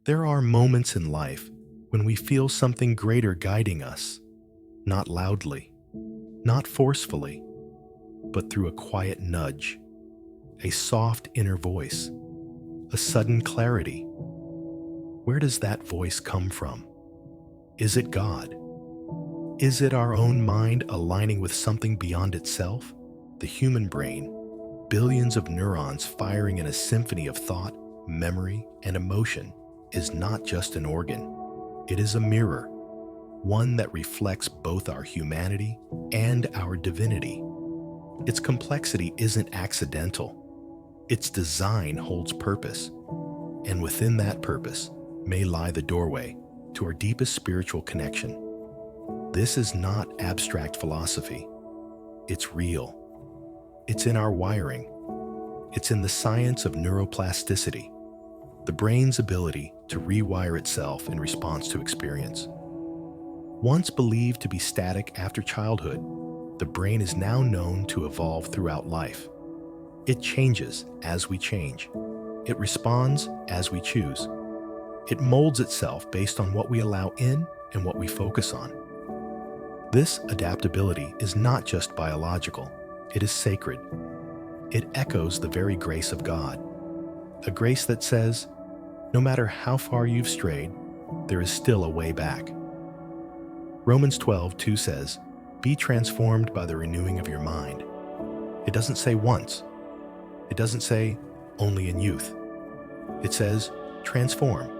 There are moments in life when we feel something greater guiding us, not loudly, not forcefully, but through a quiet nudge, a soft inner voice, a sudden clarity. Where does that voice come from? Is it God? Is it our own mind aligning with something beyond itself? The human brain, billions of neurons firing in a symphony of thought, memory, and emotion, is not just an organ. It is a mirror, one that reflects both our humanity and our divinity. Its complexity isn't accidental. Its design holds purpose, and within that purpose may lie the doorway to our deepest spiritual connection. This is not abstract philosophy. It's real. It's in our wiring. It's in the science of neuroplasticity, the brain's ability to rewire itself in response to experience. Once believed to be static after childhood, the brain is now known to evolve throughout life. It changes as we change. It responds as we choose. It molds itself based on what we allow in and what we focus on. This adaptability is not just biological, it is sacred. It echoes the very grace of God, a grace that says, no matter how far you've strayed, there is still a way back. Romans 12:2 says, be transformed by the renewing of your mind. It doesn't say once. It doesn't say only in youth. It says transform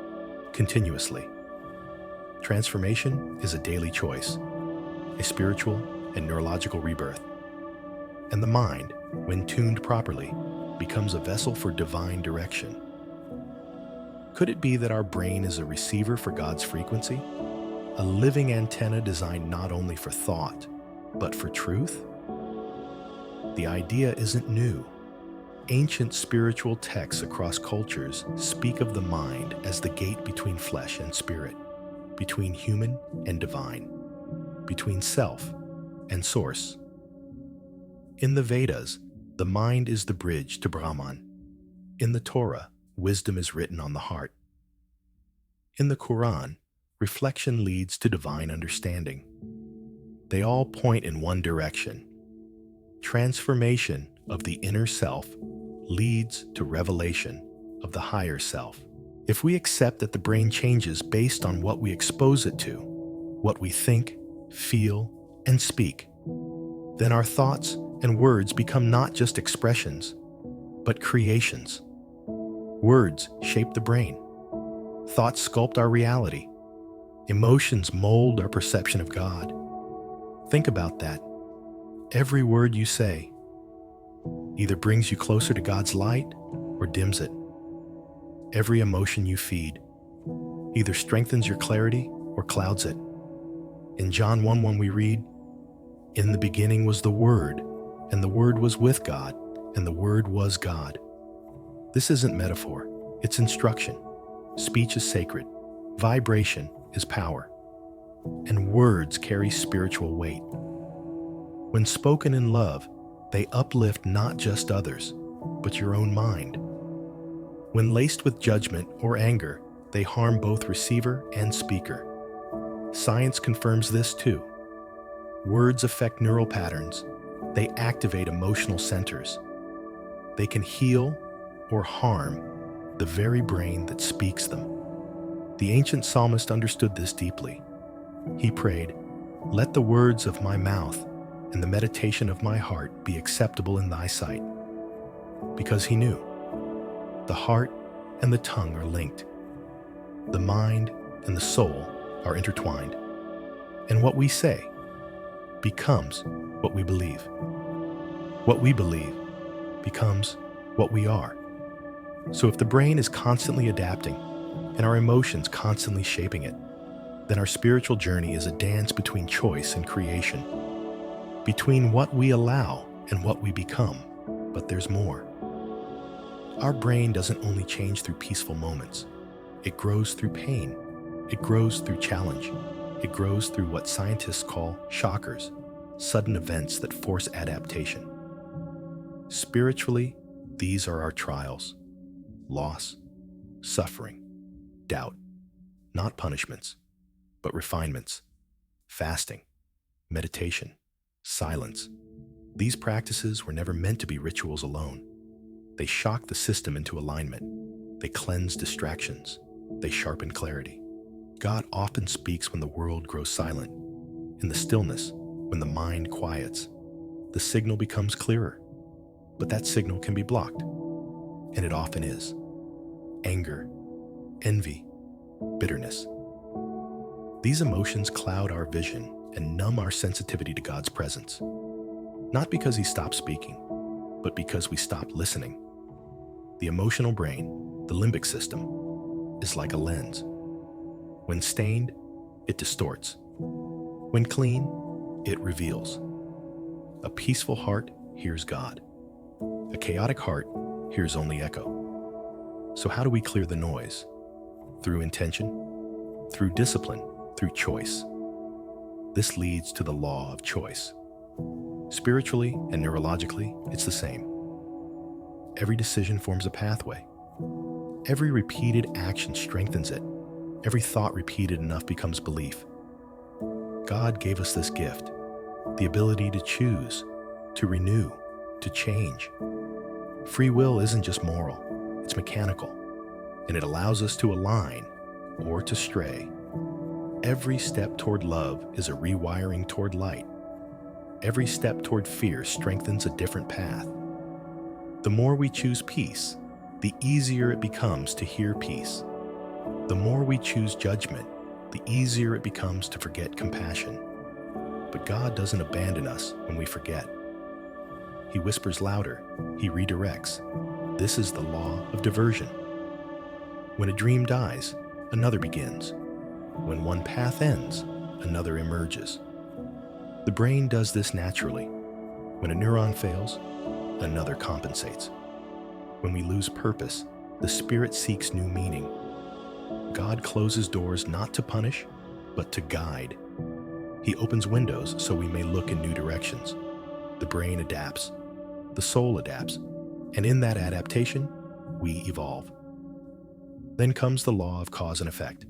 continuously. Transformation is a daily choice, a spiritual and neurological rebirth. And the mind, when tuned properly, becomes a vessel for divine direction. Could it be that our brain is a receiver for God's frequency? A living antenna designed not only for thought, but for truth? The idea isn't new. Ancient spiritual texts across cultures speak of the mind as the gate between flesh and spirit, between human and divine, between self and source. In the Vedas, the mind is the bridge to Brahman. In the Torah, wisdom is written on the heart. In the Quran, reflection leads to divine understanding. They all point in one direction. Transformation of the inner self leads to revelation of the higher self. If we accept that the brain changes based on what we expose it to, what we think, feel, and speak, then our thoughts and words become not just expressions, but creations. Words shape the brain. Thoughts sculpt our reality. Emotions mold our perception of God. Think about that. Every word you say either brings you closer to God's light or dims it. Every emotion you feed either strengthens your clarity or clouds it. In John 1:1 we read, in the beginning was the Word, and the Word was with God, and the Word was God. This isn't metaphor, it's instruction. Speech is sacred. Vibration is power. And words carry spiritual weight. When spoken in love, they uplift not just others, but your own mind. When laced with judgment or anger, they harm both receiver and speaker. Science confirms this too. Words affect neural patterns. They activate emotional centers. They can heal or harm the very brain that speaks them. The ancient psalmist understood this deeply. He prayed, let the words of my mouth and the meditation of my heart be acceptable in thy sight. Because he knew, the heart and the tongue are linked. The mind and the soul are intertwined. And what we say becomes what we believe. What we believe becomes what we are. So if the brain is constantly adapting and our emotions constantly shaping it, then our spiritual journey is a dance between choice and creation, between what we allow and what we become. But there's more. Our brain doesn't only change through peaceful moments. It grows through pain. It grows through challenge. It grows through what scientists call shockers, sudden events that force adaptation. Spiritually, these are our trials, loss, suffering. doubt, not punishments, but refinements, fasting, meditation, silence. These practices were never meant to be rituals alone. They shock the system into alignment. They cleanse distractions. They sharpen clarity. God often speaks when the world grows silent. In the stillness, when the mind quiets, the signal becomes clearer. But that signal can be blocked, and it often is. Anger, envy, bitterness. These emotions cloud our vision and numb our sensitivity to God's presence. Not because He stopped speaking, but because we stopped listening. The emotional brain, the limbic system, is like a lens. When stained, it distorts. When clean, it reveals. A peaceful heart hears God. A chaotic heart hears only echo. So how do we clear the noise? Through intention, through discipline, through choice. This leads to the law of choice. Spiritually and neurologically, it's the same. Every decision forms a pathway. Every repeated action strengthens it. Every thought repeated enough becomes belief. God gave us this gift, the ability to choose, to renew, to change. Free will isn't just moral, it's mechanical, and it allows us to align or to stray. Every step toward love is a rewiring toward light. Every step toward fear strengthens a different path. The more we choose peace, the easier it becomes to hear peace. The more we choose judgment, the easier it becomes to forget compassion. But God doesn't abandon us when we forget. He whispers louder. He redirects. This is the law of diversion. When a dream dies, another begins. When one path ends, another emerges. The brain does this naturally. When a neuron fails, another compensates. When we lose purpose, the spirit seeks new meaning. God closes doors not to punish, but to guide. He opens windows so we may look in new directions. The brain adapts. The soul adapts. And in that adaptation, we evolve. Then comes the law of cause and effect,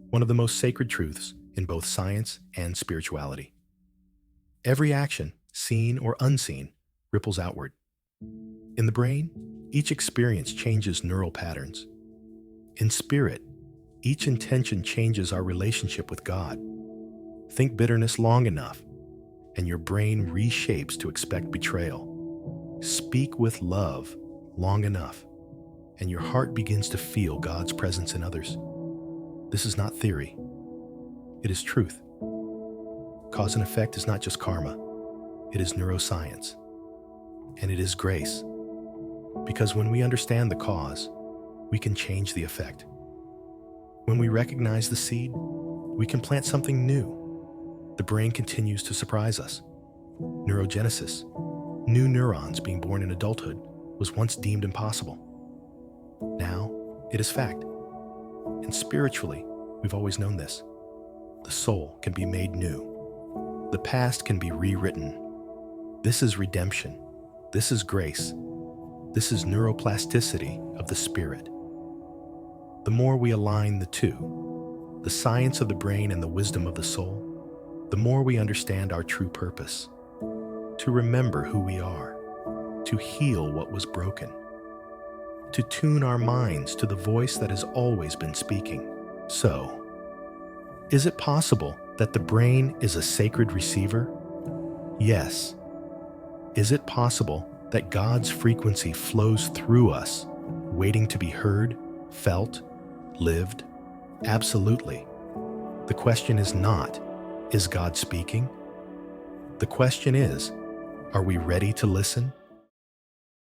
one of the most sacred truths in both science and spirituality. Every action, seen or unseen, ripples outward. In the brain, each experience changes neural patterns. In spirit, each intention changes our relationship with God. Think bitterness long enough, and your brain reshapes to expect betrayal. Speak with love long enough, and your heart begins to feel God's presence in others. This is not theory. It is truth. Cause and effect is not just karma. It is neuroscience. And it is grace. Because when we understand the cause, we can change the effect. When we recognize the seed, we can plant something new. The brain continues to surprise us. Neurogenesis, new neurons being born in adulthood, was once deemed impossible. Now, it is fact. And spiritually, we've always known this. The soul can be made new. The past can be rewritten. This is redemption. This is grace. This is neuroplasticity of the spirit. The more we align the two, the science of the brain and the wisdom of the soul, the more we understand our true purpose. To remember who we are, to heal what was broken, to tune our minds to the voice that has always been speaking. So, is it possible that the brain is a sacred receiver? Yes. Is it possible that God's frequency flows through us, waiting to be heard, felt, lived? Absolutely. The question is not, is God speaking? The question is, are we ready to listen?